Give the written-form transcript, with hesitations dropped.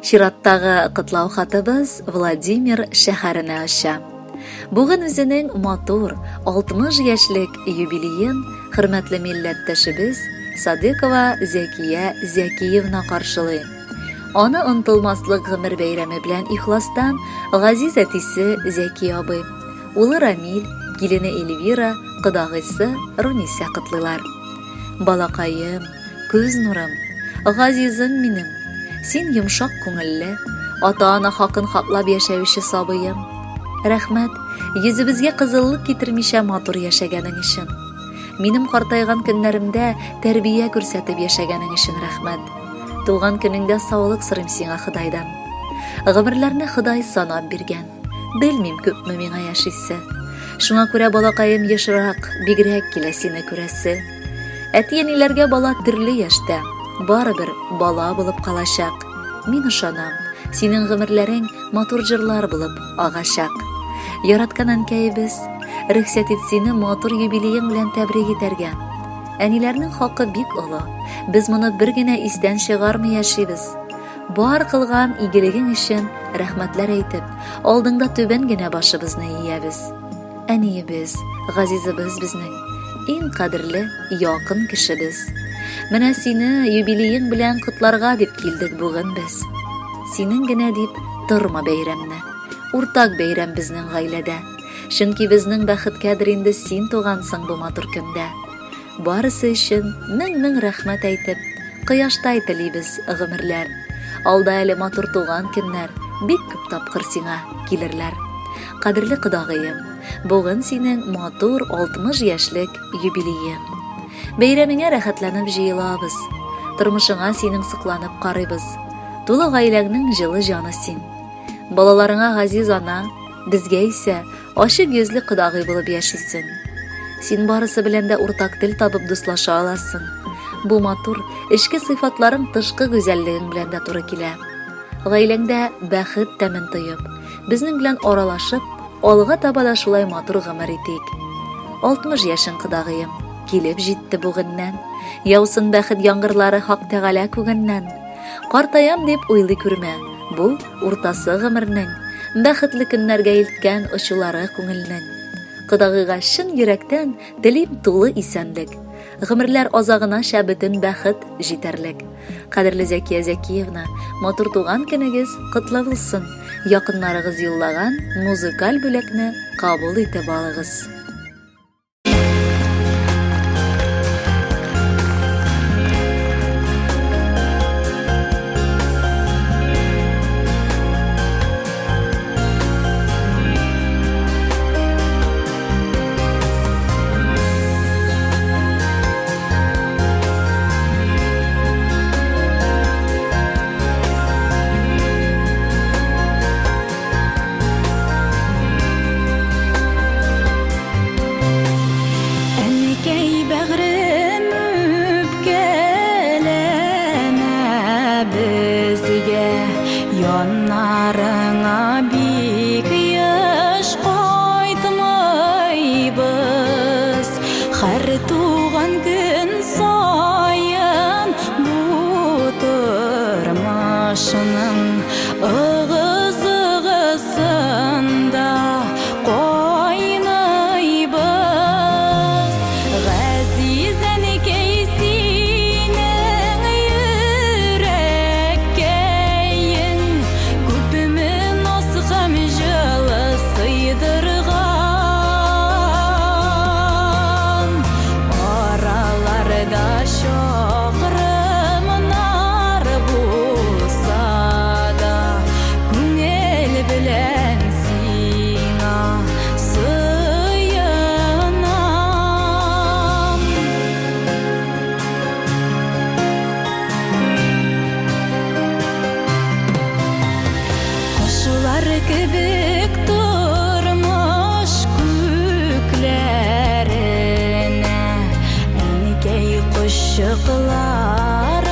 Чираттагы кытлау хатыбыз Владимир шәһәренә аша. Бүген үзенең матур 60 яшьлек юбилеен хөрмәтле милләттәшебез Садыкова Зәкия Зәкиевна каршылый. Аны онытылмаслык гомер бәйрәме белән ихластан газиз әтисе Зәки абый, улы Рамил, килене Эльвира, кодагыйсы Руниса кытлыйлар. Балакаем, күз нурым, газизым минем, син йомшак күңелле, ата-ана хакын хаклап яшәүче сабыем. Рәхмәт, йөзебезгә кызыллык китермичә матур яшәгәнең өчен. Минем картайган көннәремдә тәрбия күрсәтеп яшәгәнең өчен рәхмәт. Туган көнеңдә саулык сорыйм сиңа Худайдан. Гомерләрне Худай санап биргән. Белмим күпме миңа яшисе. Шуңа күрә балакаем ешрак, бигрәк килә сине күрәсе. Әти-әниләргә бала төрле яшьтә, барыбер бала булып калачак. Мин ышанам, синең гомерләрең матур җырлар булып агачак. Яраткан әнкәебез, рөхсәт ит сине матур юбилеең белән тәбрик итәргә. Әниләрнең хакы бик олы. Без моны бер генә истән чыгармый яшибез. Бар кылган игелегең өчен рәхмәтләр әйтеп, алдыңда түбән генә башыбызны иябез. Әниебез, газизыбыз безнең иң кадерле, якын кешебез. Менә сине юбилеең белән котларга дип килдек бүген без. Синең генә дип торма бәйрәмне. Уртак бәйрәм безнең гаиләдә. Чөнки безнең бәхеткәдер инде син тугансың бу матур көндә. Барысы өчен мең рәхмәт әйтеп, кояштай телибез гомерләр. Алда әле матур туган көннәр, бик күп тапкыр сиңа килерләр. Кадерле кодагыем, бүген синең матур 60 яшьлек юбилеең. Бәйрәмеңә рәхәтләнеп җыелабыз. Тормышыңа синең сыкланып карыйбыз. Тулы гаиләңнең җылы җаны син. Балаларыңа газиз ана, безгә исә ачык йөзле кодагый булып яшисең. Син барысы белән дә уртак тел табып дуслаша аласың. Бу матур, эчке сыйфатларың тышкы гүзәллегең белән дә туры килә. Гаиләңдә бәхет тәмен тоеп, безнең белән аралашып, алга таба да шулай матур гомер итик. 60 яшең кодагыем, килеп җитте бүгеннән. Яусын бәхет яңгырлары Хак Тәгалә күгеннән. Картаям дип уйлый күрмә, бу уртасы гомернең, бәхетле көннәргә илткән очулары күңелнең. Кодагыйга чын йөрәктән телим тулы исәнлек. Гомерләр азагына шәбетен бәхет җитәрлек. Кадерле Зәкия Зәкиевна, матур туган көнегез котлы булсын. Якыннарыгыз юллаган музыкаль бүләкне кабул итеп алыгыз. Яннарыңа бик яш кайтмайбыз. Һәр туган көн саен бу тормышның ыгы-зыгысында кайнайбыз. Газиз әнекәй синең йөрәккәең күпме наз һәм җылы сыйдырган. Араларда чакрымнар булса да, күңел белән сиңа сыенам. Кошулар кебек тормыш күкләренә, әнкәй кошчыклар